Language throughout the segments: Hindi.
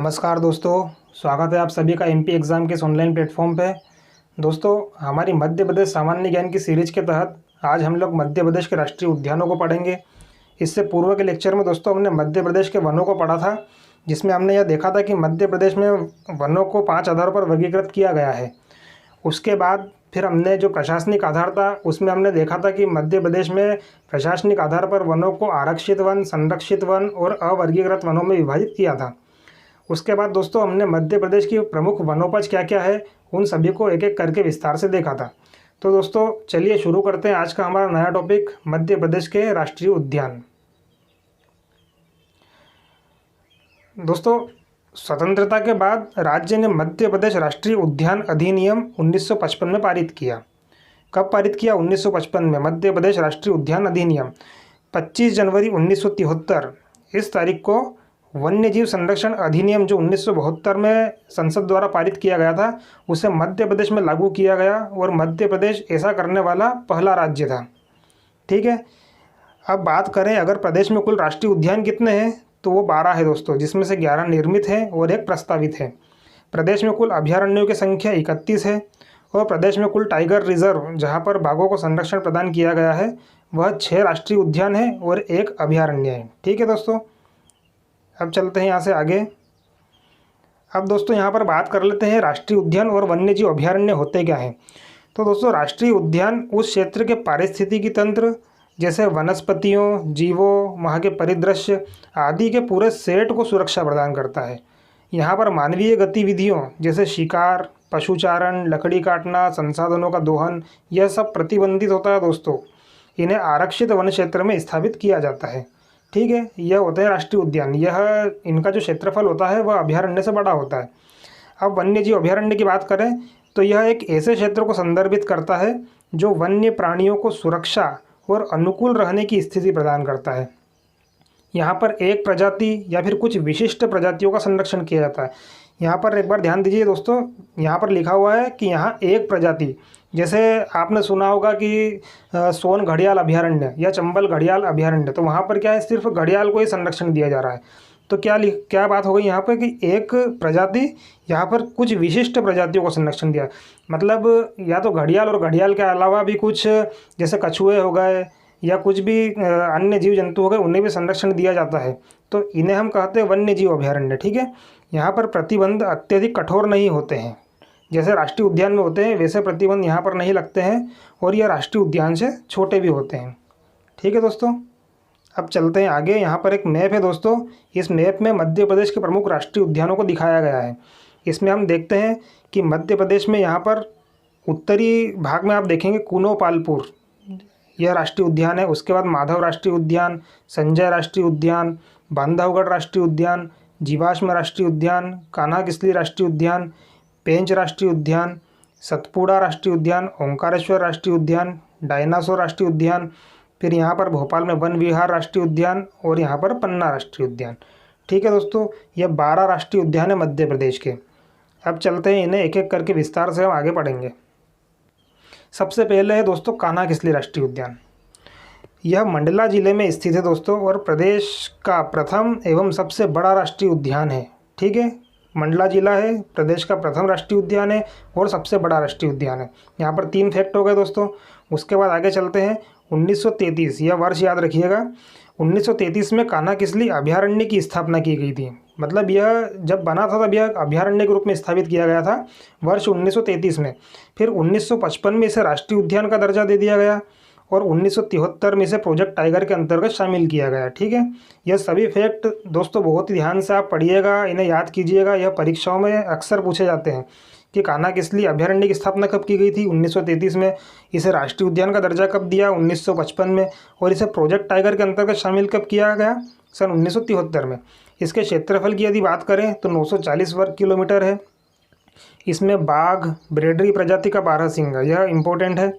नमस्कार दोस्तों, स्वागत है आप सभी का एमपी एग्ज़ाम के इस ऑनलाइन प्लेटफॉर्म पे। दोस्तों, हमारी मध्य प्रदेश सामान्य ज्ञान की सीरीज के तहत आज हम लोग मध्य प्रदेश के राष्ट्रीय उद्यानों को पढ़ेंगे। इससे पूर्व के लेक्चर में दोस्तों हमने मध्य प्रदेश के वनों को पढ़ा था, जिसमें हमने यह देखा था कि मध्य प्रदेश में वनों को 5 आधारों पर वर्गीकृत किया गया है। उसके बाद फिर हमने जो प्रशासनिक आधार था उसमें हमने देखा था कि मध्य प्रदेश में प्रशासनिक आधार पर वनों को आरक्षित वन, संरक्षित वन और अवर्गीकृत वनों में विभाजित किया था। उसके बाद दोस्तों हमने मध्य प्रदेश की प्रमुख वनोपज क्या क्या है उन सभी को एक एक करके विस्तार से देखा था। तो दोस्तों चलिए शुरू करते हैं आज का हमारा नया टॉपिक, मध्य प्रदेश के राष्ट्रीय उद्यान। दोस्तों, स्वतंत्रता के बाद राज्य ने मध्य प्रदेश राष्ट्रीय उद्यान अधिनियम 1955 में पारित किया। कब पारित किया? 1955 में मध्य प्रदेश राष्ट्रीय उद्यान अधिनियम 25 जनवरी 1973 इस तारीख को वन्यजीव संरक्षण अधिनियम जो 1972 में संसद द्वारा पारित किया गया था उसे मध्य प्रदेश में लागू किया गया और मध्य प्रदेश ऐसा करने वाला पहला राज्य था। ठीक है, अब बात करें अगर प्रदेश में कुल राष्ट्रीय उद्यान कितने हैं तो वो 12 है दोस्तों, जिसमें से 11 निर्मित हैं और एक प्रस्तावित है। प्रदेश में कुल अभयारण्यों की संख्या 31 है और प्रदेश में कुल टाइगर रिजर्व जहाँ पर बाघों को संरक्षण प्रदान किया गया है वह 6 राष्ट्रीय उद्यान है और 1 अभयारण्य है। ठीक है दोस्तों, अब चलते हैं यहाँ से आगे। अब दोस्तों यहाँ पर बात कर लेते हैं राष्ट्रीय उद्यान और वन्यजीव अभयारण्य होते क्या हैं। तो दोस्तों राष्ट्रीय उद्यान उस क्षेत्र के पारिस्थितिकी तंत्र जैसे वनस्पतियों, जीवों, वहाँ के परिदृश्य आदि के पूरे सेट को सुरक्षा प्रदान करता है। यहाँ पर मानवीय गतिविधियों जैसे शिकार, पशुचारण, लकड़ी काटना, संसाधनों का दोहन यह सब प्रतिबंधित होता है दोस्तों। इन्हें आरक्षित वन क्षेत्र में स्थापित किया जाता है। ठीक है, यह होते हैं राष्ट्रीय उद्यान। यह इनका जो क्षेत्रफल होता है वह अभयारण्य से बड़ा होता है। अब वन्यजीव अभयारण्य की बात करें तो यह एक ऐसे क्षेत्र को संदर्भित करता है जो वन्य प्राणियों को सुरक्षा और अनुकूल रहने की स्थिति प्रदान करता है। यहाँ पर एक प्रजाति या फिर कुछ विशिष्ट प्रजातियों का संरक्षण किया जाता है। यहाँ पर एक बार ध्यान दीजिए दोस्तों, यहाँ पर लिखा हुआ है कि यहाँ एक प्रजाति, जैसे आपने सुना होगा कि सोन घड़ियाल अभयारण्य या चंबल घड़ियाल अभयारण्य, तो वहाँ पर क्या है, सिर्फ घड़ियाल को ही संरक्षण दिया जा रहा है। तो क्या बात हो गई यहाँ पर कि एक प्रजाति यहाँ पर कुछ विशिष्ट प्रजातियों को संरक्षण दिया, मतलब या तो घड़ियाल और घड़ियाल के अलावा भी कुछ जैसे कछुए हो गए या कुछ भी अन्य जीव जंतु हो गए उन्हें भी संरक्षण दिया जाता है। तो इन्हें हम कहते हैं वन्य जीव अभयारण्य। ठीक है, यहाँ पर प्रतिबंध अत्यधिक कठोर नहीं होते हैं, जैसे राष्ट्रीय उद्यान में होते हैं वैसे प्रतिबंध यहाँ पर नहीं लगते हैं और यह राष्ट्रीय उद्यान से छोटे भी होते हैं। ठीक है दोस्तों, अब चलते हैं आगे। यहाँ पर एक मैप है दोस्तों, इस मैप में मध्य प्रदेश के प्रमुख राष्ट्रीय उद्यानों को दिखाया गया है। इसमें हम देखते हैं कि मध्य प्रदेश में यहाँ पर उत्तरी भाग में आप देखेंगे कूनो पालपुर, यह राष्ट्रीय उद्यान है। उसके बाद माधव राष्ट्रीय उद्यान, संजय राष्ट्रीय उद्यान, बांधवगढ़ राष्ट्रीय उद्यान, जीवाश्म राष्ट्रीय उद्यान, कान्हा किसली राष्ट्रीय उद्यान, पेंच राष्ट्रीय उद्यान, सतपुड़ा राष्ट्रीय उद्यान, ओंकारेश्वर राष्ट्रीय उद्यान, डायनासोर राष्ट्रीय उद्यान, फिर यहाँ पर भोपाल में वन विहार राष्ट्रीय उद्यान और यहाँ पर पन्ना राष्ट्रीय उद्यान। ठीक है दोस्तों, यह 12 राष्ट्रीय उद्यान है मध्य प्रदेश के। अब चलते हैं, इन्हें एक एक करके विस्तार से हम आगे पढ़ेंगे। सबसे पहले है दोस्तों कान्हा किसली राष्ट्रीय उद्यान। यह मंडला जिले में स्थित है दोस्तों और प्रदेश का प्रथम एवं सबसे बड़ा राष्ट्रीय उद्यान है। ठीक है, मंडला जिला है, प्रदेश का प्रथम राष्ट्रीय उद्यान है और सबसे बड़ा राष्ट्रीय उद्यान है। यहाँ पर 3 फैक्ट हो गए दोस्तों। उसके बाद आगे चलते हैं। 1933, यह वर्ष याद रखिएगा, 1933 में कान्हा किसली अभयारण्य की स्थापना की गई थी। मतलब यह जब बना था तब यह अभयारण्य के रूप में स्थापित किया गया था वर्ष 1933 में। फिर 1955 में इसे राष्ट्रीय उद्यान का दर्जा दे दिया गया और 1973 में इसे प्रोजेक्ट टाइगर के अंतर्गत शामिल किया गया। ठीक है, यह सभी फैक्ट दोस्तों बहुत ही ध्यान से आप पढ़िएगा, इन्हें याद कीजिएगा। यह परीक्षाओं में अक्सर पूछे जाते हैं कि कान्हा किसली अभयारण्य की स्थापना कब की गई थी, 1933 में। इसे राष्ट्रीय उद्यान का दर्जा कब दिया, 1955 में। और इसे प्रोजेक्ट टाइगर के अंतर्गत शामिल कब किया गया, सन 1973 में। इसके क्षेत्रफल की यदि बात करें तो 940 वर्ग किलोमीटर है। इसमें बाघ, ब्रेडरी प्रजाति का 12 सिंह, यह इम्पोर्टेंट है।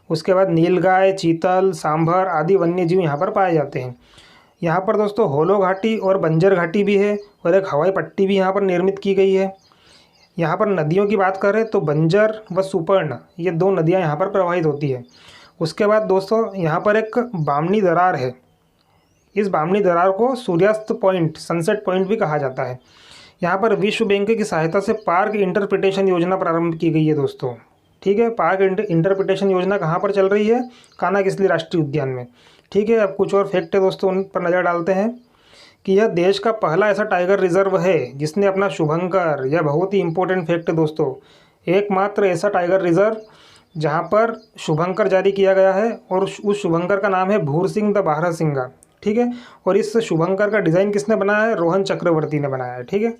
उसके बाद नीलगाय, चीतल, सांभर आदि वन्य जीव यहाँ पर पाए जाते हैं। यहाँ पर दोस्तों होलो घाटी और बंजर घाटी भी है और एक हवाई पट्टी भी यहाँ पर निर्मित की गई है। यहाँ पर नदियों की बात करें तो बंजर व सुपर्ण, ये 2 नदियाँ यहाँ पर प्रवाहित होती है। उसके बाद दोस्तों यहाँ पर एक बामनी दरार है। इस बामनी दरार को सूर्यास्त पॉइंट, सनसेट पॉइंट भी कहा जाता है। यहाँ पर विश्व बैंक की सहायता से पार्क इंटरप्रिटेशन योजना प्रारंभ की गई है दोस्तों। ठीक है, पार्क इंटरप्रिटेशन योजना कहाँ पर चल रही है? कान्हा-किसली राष्ट्रीय उद्यान में। ठीक है, अब कुछ और फैक्ट है दोस्तों, उन पर नज़र डालते हैं कि यह देश का पहला ऐसा टाइगर रिजर्व है जिसने अपना शुभंकर, यह बहुत ही इंपॉर्टेंट फैक्ट है दोस्तों, एकमात्र ऐसा टाइगर रिजर्व जहाँ पर शुभंकर जारी किया गया है और उस शुभंकर का नाम है भूर सिंह द बारहसिंगा। ठीक है, और इस शुभंकर का डिज़ाइन किसने बनाया है? रोहन चक्रवर्ती ने बनाया है। ठीक है,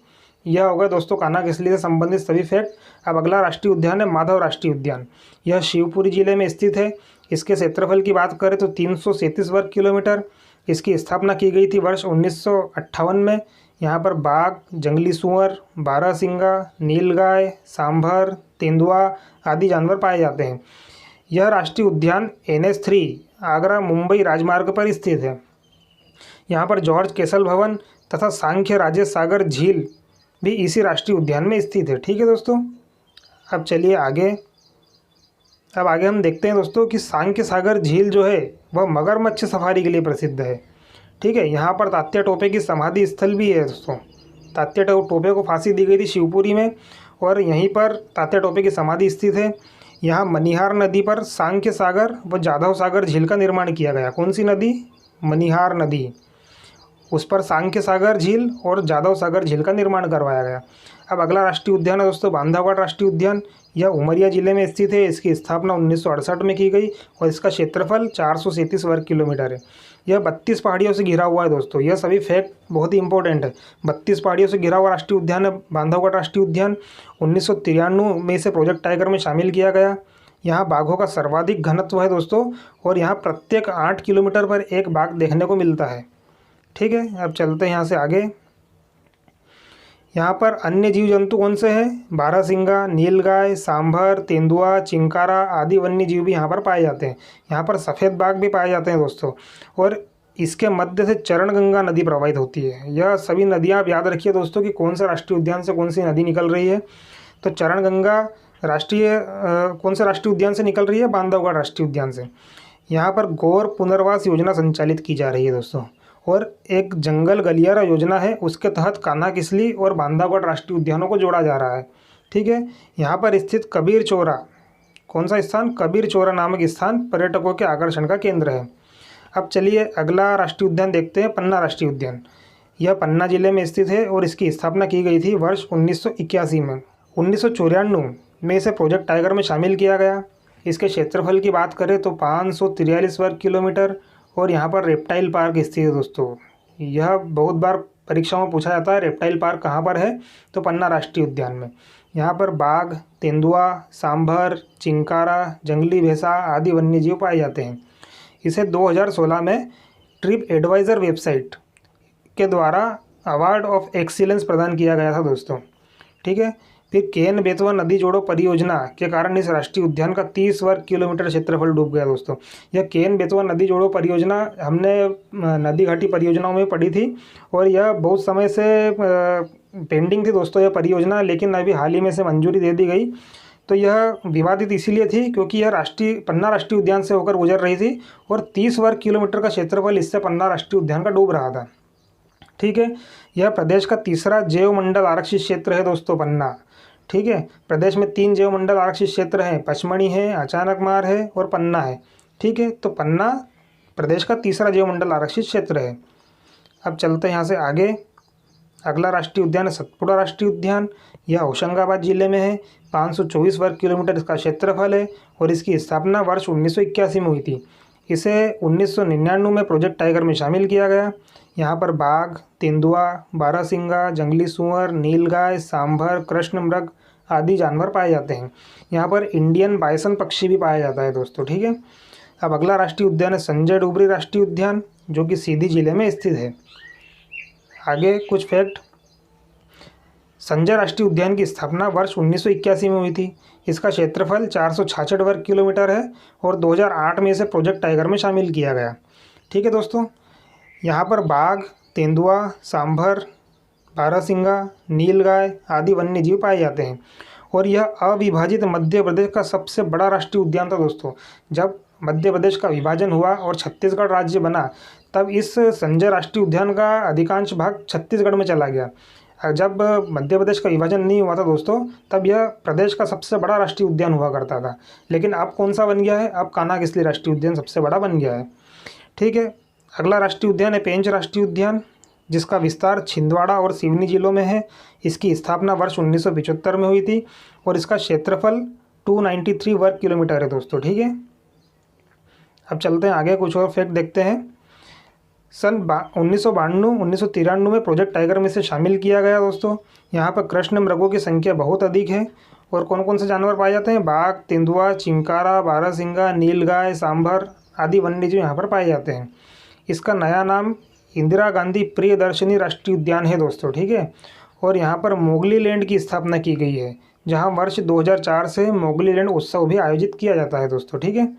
यह होगा दोस्तों कान्हा-किसली से संबंधित सभी फैक्ट। अब अगला राष्ट्रीय उद्यान है माधव राष्ट्रीय उद्यान। यह शिवपुरी जिले में स्थित है। इसके क्षेत्रफल की बात करें तो 337 वर्ग किलोमीटर। इसकी स्थापना की गई थी वर्ष 1958 में। यहाँ पर बाघ, जंगली सूअर, बारहसिंगा, नीलगाय, सांभर, तेंदुआ आदि जानवर पाए जाते हैं। यह राष्ट्रीय उद्यान NH3 आगरा मुंबई राजमार्ग पर स्थित है। यहाँ पर जॉर्ज केसल भवन तथा सांख्य राजेश सागर झील भी इसी राष्ट्रीय उद्यान में स्थित है। ठीक है दोस्तों, अब चलिए आगे। अब आगे हम देखते हैं दोस्तों कि सांख्य सागर झील जो है वह मगरमच्छ सफारी के लिए प्रसिद्ध है। ठीक है, यहाँ पर तात्या टोपे की समाधि स्थल भी है दोस्तों। तात्या टोपे को फांसी दी गई थी शिवपुरी में और यहीं पर तात्या टोपे की समाधि स्थित है। यहाँ मनिहार नदी पर सांख्य सागर व जाधव सागर झील का निर्माण किया गया। कौन सी नदी? मनिहार नदी, उस पर सांख्य सागर झील और जाधव सागर झील का निर्माण करवाया गया। अब अगला राष्ट्रीय उद्यान है दोस्तों बांधवगढ़ राष्ट्रीय उद्यान। यह उमरिया जिले में स्थित है। इसकी स्थापना 1968 में की गई और इसका क्षेत्रफल 437 वर्ग किलोमीटर है। यह 32 पहाड़ियों से घिरा हुआ है दोस्तों। यह सभी फैक्ट बहुत ही इंपॉर्टेंट है। 32 पहाड़ियों से घिरा हुआ राष्ट्रीय उद्यान है बांधवगढ़ राष्ट्रीय उद्यान। 1993 में इसे प्रोजेक्ट टाइगर में शामिल किया गया। यहाँ बाघों का सर्वाधिक घनत्व है दोस्तों और यहाँ प्रत्येक 8 किलोमीटर पर एक बाघ देखने को मिलता है। ठीक है, अब चलते हैं यहाँ से आगे। यहाँ पर अन्य जीव जंतु कौन से हैं? बारहसिंगा, नीलगाय, सांभर, तेंदुआ, चिंकारा आदि वन्य जीव भी यहाँ पर पाए जाते हैं। यहाँ पर सफ़ेद बाघ भी पाए जाते हैं दोस्तों और इसके मध्य से चरणगंगा नदी प्रवाहित होती है। यह सभी नदियाँ आप याद रखिए दोस्तों कि कौन सा राष्ट्रीय उद्यान से कौन सी नदी निकल रही है। तो चरणगंगा कौन से राष्ट्रीय उद्यान से निकल रही है? बांधवगढ़ राष्ट्रीय उद्यान से। यहाँ पर गौर पुनर्वास योजना संचालित की जा रही है दोस्तों और एक जंगल गलियारा योजना है, उसके तहत कान्हा-किसली और बांधवगढ़ राष्ट्रीय उद्यानों को जोड़ा जा रहा है। ठीक है, यहाँ पर स्थित कबीर चौरा, कौन सा स्थान? कबीर चौरा नामक स्थान पर्यटकों के आकर्षण का केंद्र है। अब चलिए अगला राष्ट्रीय उद्यान देखते हैं पन्ना राष्ट्रीय उद्यान। यह पन्ना जिले में स्थित है और इसकी स्थापना की गई थी वर्ष 1981 में। 1994 में इसे प्रोजेक्ट टाइगर में शामिल किया गया। इसके क्षेत्रफल की बात करें तो 543 वर्ग किलोमीटर और यहाँ पर रेप्टाइल पार्क स्थित है दोस्तों। यह बहुत बार परीक्षाओं में पूछा जाता है, रेप्टाइल पार्क कहाँ पर है? तो पन्ना राष्ट्रीय उद्यान में। यहाँ पर बाघ, तेंदुआ, सांभर, चिंकारा, जंगली भैंसा आदि वन्यजीव पाए जाते हैं। इसे 2016 में ट्रिप एडवाइज़र वेबसाइट के द्वारा अवार्ड ऑफ एक्सीलेंस प्रदान किया गया था दोस्तों। ठीक है, फिर केन बेतवा नदी जोड़ो परियोजना के कारण इस राष्ट्रीय उद्यान का 30 वर्ग किलोमीटर क्षेत्रफल डूब गया दोस्तों। यह केन बेतवा नदी जोड़ो परियोजना हमने नदी घाटी परियोजनाओं में पढ़ी थी और यह बहुत समय से पेंडिंग थी दोस्तों यह परियोजना, लेकिन अभी हाल ही में से मंजूरी दे दी गई। तो यह विवादित इसीलिए थी क्योंकि यह पन्ना राष्ट्रीय उद्यान से होकर गुजर रही थी और 30 वर्ग किलोमीटर का क्षेत्रफल इससे पन्ना राष्ट्रीय उद्यान का डूब रहा था। ठीक है, यह प्रदेश का तीसरा जैव मंडल आरक्षित क्षेत्र है दोस्तों पन्ना। ठीक है, प्रदेश में 3 जैव मंडल आरक्षित क्षेत्र हैं, पचमढ़ी है, अचानकमार है और पन्ना है। ठीक है, तो पन्ना प्रदेश का तीसरा जैव मंडल आरक्षित क्षेत्र है। अब चलते हैं यहाँ से आगे। अगला राष्ट्रीय उद्यान है सतपुड़ा राष्ट्रीय उद्यान। यह होशंगाबाद जिले में है। 524 वर्ग किलोमीटर इसका क्षेत्रफल है और इसकी स्थापना वर्ष 1981 में हुई थी। इसे 1999 में प्रोजेक्ट टाइगर में शामिल किया गया। यहाँ पर बाघ, तेंदुआ, बारहसिंगा, जंगली सूअर, नीलगाय, सांभर, कृष्णमृग आदि जानवर पाए जाते हैं। यहाँ पर इंडियन बाइसन पक्षी भी पाया जाता है दोस्तों। ठीक है, अब अगला राष्ट्रीय उद्यान है संजय डुबरी राष्ट्रीय उद्यान जो कि सीधी जिले में स्थित है। आगे कुछ फैक्ट। संजय राष्ट्रीय उद्यान की स्थापना वर्ष 1981 में हुई थी। इसका क्षेत्रफल 466 वर्ग किलोमीटर है और 2008 में इसे प्रोजेक्ट टाइगर में शामिल किया गया। ठीक है दोस्तों, यहाँ पर बाघ, तेंदुआ, सांभर, बारहसिंगा, नीलगाय आदि वन्य जीव पाए जाते हैं और यह अविभाजित मध्य प्रदेश का सबसे बड़ा राष्ट्रीय उद्यान था दोस्तों। जब मध्य प्रदेश का विभाजन हुआ और छत्तीसगढ़ राज्य बना तब इस संजय राष्ट्रीय उद्यान का अधिकांश भाग छत्तीसगढ़ में चला गया। जब मध्य प्रदेश का विभाजन नहीं हुआ था दोस्तों, तब यह प्रदेश का सबसे बड़ा राष्ट्रीय उद्यान हुआ करता था। लेकिन अब कौन सा बन गया है, अब कान्हा-किसली राष्ट्रीय उद्यान सबसे बड़ा बन गया है। ठीक है, अगला राष्ट्रीय उद्यान है पेंच राष्ट्रीय उद्यान, जिसका विस्तार छिंदवाड़ा और सिवनी जिलों में है। इसकी स्थापना वर्ष 1975 में हुई थी और इसका क्षेत्रफल 293 वर्ग किलोमीटर है दोस्तों। ठीक है, अब चलते हैं आगे, कुछ और फैक्ट देखते हैं। सन 1992-1993 में प्रोजेक्ट टाइगर में से शामिल किया गया दोस्तों। यहाँ पर कृष्ण मृगों की संख्या बहुत अधिक है। और कौन कौन से जानवर पाए जाते हैं, बाघ, तेंदुआ, चिंकारा, बारहसिंगा, नीलगाय, सांभर आदि वन्यजीव यहाँ पर पाए जाते हैं। इसका नया नाम इंदिरा गांधी प्रियदर्शनी राष्ट्रीय उद्यान है दोस्तों। ठीक है, और यहाँ पर मोगली लैंड की स्थापना की गई है, जहाँ वर्ष 2004 से मोगली लैंड उत्सव भी आयोजित किया जाता है दोस्तों। ठीक है,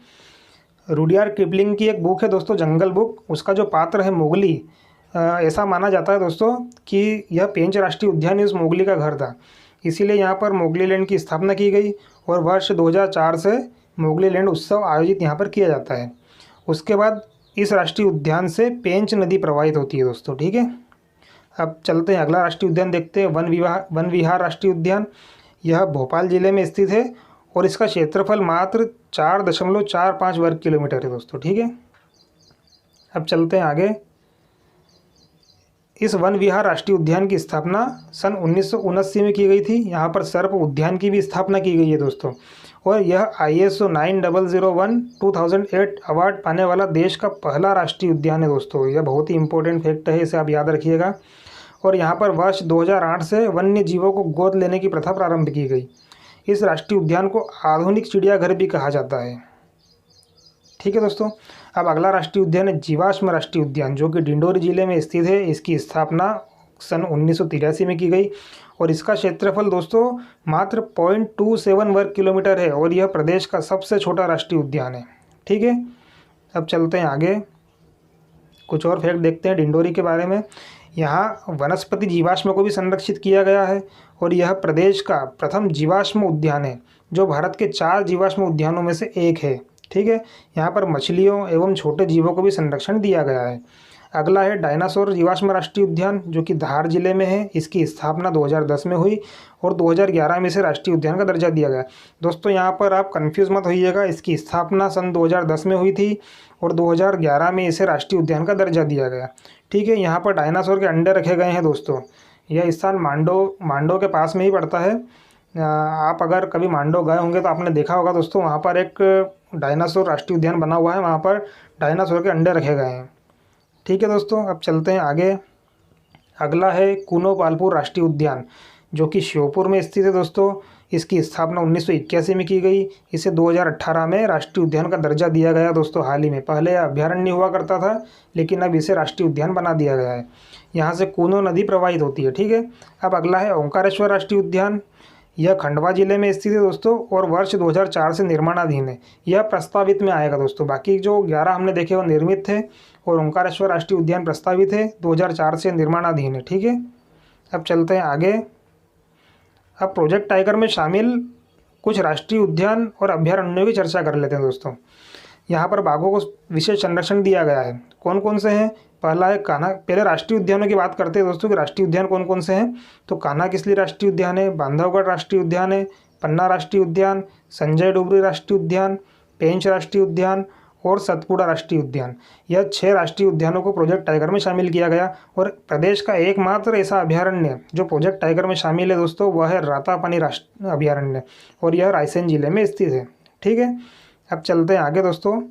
रुडयार्ड किपलिंग की एक बुक है दोस्तों, जंगल बुक, उसका जो पात्र है मोगली, ऐसा माना जाता है दोस्तों कि यह पेंच राष्ट्रीय उद्यान ही उस मोगली का घर था। इसीलिए यहाँ पर मोगली लैंड की स्थापना की गई और वर्ष 2004 से मोगली लैंड उत्सव आयोजित यहाँ पर किया जाता है। उसके बाद इस राष्ट्रीय उद्यान से पेंच नदी प्रवाहित होती है दोस्तों। ठीक है, अब चलते हैं अगला राष्ट्रीय उद्यान देखते हैं, वन विहार राष्ट्रीय उद्यान। यह भोपाल जिले में स्थित है और इसका क्षेत्रफल मात्र 4.45 वर्ग किलोमीटर है दोस्तों। ठीक है, अब चलते हैं आगे। इस वन विहार राष्ट्रीय उद्यान की स्थापना सन 1979 में की गई थी। यहाँ पर सर्प उद्यान की भी स्थापना की गई है दोस्तों, और यह ISO 9001/2008 अवार्ड पाने वाला देश का पहला राष्ट्रीय उद्यान है दोस्तों। यह बहुत ही इंपॉर्टेंट फैक्ट है, इसे आप याद रखिएगा। और यहाँ पर वर्ष 2008 से वन्य जीवों को गोद लेने की प्रथा प्रारंभ की गई। इस राष्ट्रीय उद्यान को आधुनिक चिड़ियाघर भी कहा जाता है। ठीक है दोस्तों, अब अगला राष्ट्रीय उद्यान है जीवाश्म राष्ट्रीय उद्यान, जो कि डिंडोरी जिले में स्थित है। इसकी स्थापना सन 1983 में की गई और इसका क्षेत्रफल दोस्तों मात्र 0.27 वर्ग किलोमीटर है और यह प्रदेश का सबसे छोटा राष्ट्रीय उद्यान है। ठीक है, अब चलते हैं आगे, कुछ और फैक्ट देखते हैं डिंडोरी के बारे में। यहाँ वनस्पति जीवाश्म को भी संरक्षित किया गया है और यह प्रदेश का प्रथम जीवाश्म उद्यान है, जो भारत के 4 जीवाश्म उद्यानों में से एक है। ठीक है, यहाँ पर मछलियों एवं छोटे जीवों को भी संरक्षण दिया गया है। अगला है डायनासोर जीवाश्म राष्ट्रीय उद्यान, जो कि धार जिले में है। इसकी स्थापना 2010 में हुई और 2011 में इसे राष्ट्रीय उद्यान का दर्जा दिया गया। दोस्तों यहाँ पर आप कंफ्यूज मत होइएगा, इसकी स्थापना सन 2010 में हुई थी और 2011 में इसे राष्ट्रीय उद्यान का दर्जा दिया गया। ठीक है, यहाँ पर डायनासोर के अंडे रखे गए हैं दोस्तों। यह स्थान मांडो के पास में ही पड़ता है। आप अगर कभी मांडो गए होंगे तो आपने देखा होगा दोस्तों, वहाँ पर एक डायनासोर राष्ट्रीय उद्यान बना हुआ है, वहाँ पर डायनासोर के अंडे रखे गए हैं। ठीक है दोस्तों, अब चलते हैं आगे। अगला है कूनो पालपुर राष्ट्रीय उद्यान, जो कि श्योपुर में स्थित है दोस्तों। इसकी स्थापना 1981 में की गई। इसे 2018 में राष्ट्रीय उद्यान का दर्जा दिया गया दोस्तों, हाल ही में। पहले अभ्यारण्य हुआ करता था, लेकिन अब इसे राष्ट्रीय उद्यान बना दिया गया है। यहाँ से कूनो नदी प्रवाहित होती है। ठीक है, अब अगला है ओंकारेश्वर राष्ट्रीय उद्यान। यह खंडवा जिले में स्थित है दोस्तों और वर्ष 2004 से निर्माणाधीन है। यह प्रस्तावित में आएगा दोस्तों, बाकी जो 11 हमने देखे वो निर्मित थे और ओंकारेश्वर राष्ट्रीय उद्यान प्रस्तावित है, 2004 से निर्माणाधीन है। ठीक है, अब चलते हैं आगे। अब प्रोजेक्ट टाइगर में शामिल कुछ राष्ट्रीय उद्यान और अभ्यारण्यों की चर्चा कर लेते हैं दोस्तों। यहाँ पर बाघों को विशेष संरक्षण दिया गया है। कौन कौन से हैं, पहला है कान्हा। पहले राष्ट्रीय उद्यानों की बात करते हैं दोस्तों कि राष्ट्रीय उद्यान कौन कौन से हैं। तो कान्हा-किसली राष्ट्रीय उद्यान है, बांधवगढ़ राष्ट्रीय उद्यान है, पन्ना राष्ट्रीय उद्यान, संजय डोबरी राष्ट्रीय उद्यान, पेंच राष्ट्रीय उद्यान और सतपुड़ा राष्ट्रीय उद्यान। यह 6 राष्ट्रीय उद्यानों को प्रोजेक्ट टाइगर में शामिल किया गया। और प्रदेश का एकमात्र ऐसा अभ्यारण्य जो प्रोजेक्ट टाइगर में शामिल है दोस्तों, वह है रातापानी राष्ट्रीय अभ्यारण्य और यह रायसेन जिले में स्थित है। ठीक है, अब चलते हैं आगे दोस्तों।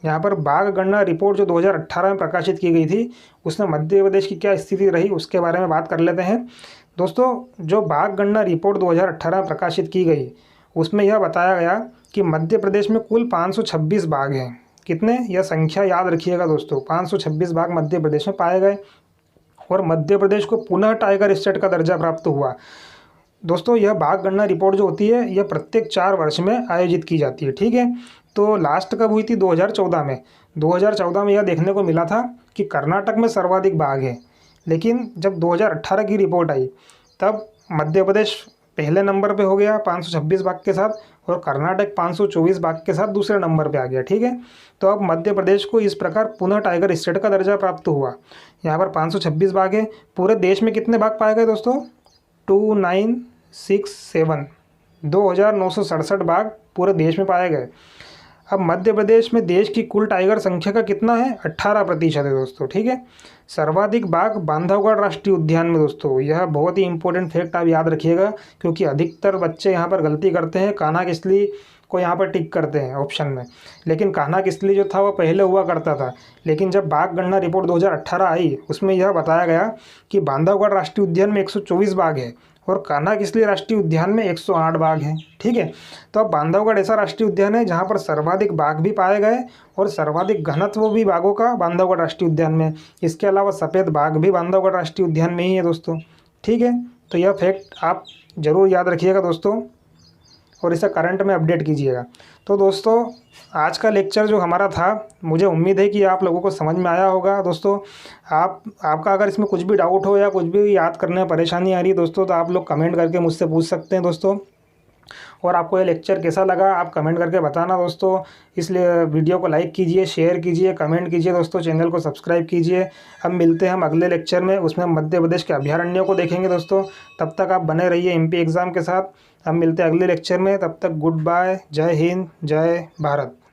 यहाँ पर बाघ गणना रिपोर्ट जो 2018 में प्रकाशित की गई थी, उसमें मध्य प्रदेश की क्या स्थिति रही उसके बारे में बात कर लेते हैं दोस्तों। जो बाघ गणना रिपोर्ट 2018 में प्रकाशित की गई, उसमें यह बताया गया कि मध्य प्रदेश में कुल 526 बाघ हैं। कितने, यह संख्या याद रखिएगा दोस्तों, 526 बाघ मध्य प्रदेश में पाए गए और मध्य प्रदेश को पुनः टाइगर स्टेट का दर्जा प्राप्त हुआ। दोस्तों यह बाघ गणना रिपोर्ट जो होती है, यह प्रत्येक 4 वर्ष में आयोजित की जाती है। ठीक है, तो लास्ट कब हुई थी, 2014 में। 2014 में यह देखने को मिला था कि कर्नाटक में सर्वाधिक बाघ है, लेकिन जब 2018 की रिपोर्ट आई तब मध्य प्रदेश पहले नंबर पे हो गया 526 बाघ के साथ, और कर्नाटक 524 बाघ के साथ दूसरे नंबर पे आ गया। ठीक है, तो अब मध्य प्रदेश को इस प्रकार पुनः टाइगर स्टेट का दर्जा प्राप्त हुआ। यहाँ पर 526 बाघ है। पूरे देश में कितने बाघ पाए गए दोस्तों? 2967, 2967 बाघ पूरे देश में पाए गए। अब मध्य प्रदेश में देश की कुल टाइगर संख्या का कितना है? 18% है दोस्तों। ठीक है, सर्वाधिक बाघ बांधवगढ़ राष्ट्रीय उद्यान में दोस्तों। यह बहुत ही इंपॉर्टेंट फैक्ट आप याद रखिएगा, क्योंकि अधिकतर बच्चे यहाँ पर गलती करते हैं, कान्हा किसली को यहाँ पर टिक करते हैं ऑप्शन में। लेकिन कान्हा किसली जो था वो पहले हुआ करता था, लेकिन जब बाघ गणना रिपोर्ट 2018 आई उसमें यह बताया गया कि बांधवगढ़ राष्ट्रीय उद्यान में 124 बाघ है और कान्हा किसली राष्ट्रीय उद्यान में 108 बाघ हैं। ठीक है, तो अब बांधवगढ़ ऐसा राष्ट्रीय उद्यान है जहाँ पर सर्वाधिक बाघ भी पाए गए और सर्वाधिक घनत्व भी बाघों का बांधवगढ़ राष्ट्रीय उद्यान में। इसके अलावा सफ़ेद बाघ भी बांधवगढ़ राष्ट्रीय उद्यान में ही है दोस्तों। ठीक है, तो यह फैक्ट आप ज़रूर याद रखिएगा दोस्तों, और इसे करंट में अपडेट कीजिएगा। तो दोस्तों आज का लेक्चर जो हमारा था, मुझे उम्मीद है कि आप लोगों को समझ में आया होगा दोस्तों। आपका अगर इसमें कुछ भी डाउट हो या कुछ भी याद करने में परेशानी आ रही है दोस्तों, तो आप लोग कमेंट करके मुझसे पूछ सकते हैं दोस्तों। और आपको ये लेक्चर कैसा लगा आप कमेंट करके बताना दोस्तों। इसलिए वीडियो को लाइक कीजिए, शेयर कीजिए, कमेंट कीजिए दोस्तों, चैनल को सब्सक्राइब कीजिए। अब मिलते हैं हम अगले लेक्चर में, उसमें मध्य प्रदेश के अभयारण्यों को देखेंगे दोस्तों। तब तक आप बने रहिए एमपी एग्ज़ाम के साथ। हम मिलते हैं अगले लेक्चर में, तब तक गुड बाय, जय हिंद, जय भारत।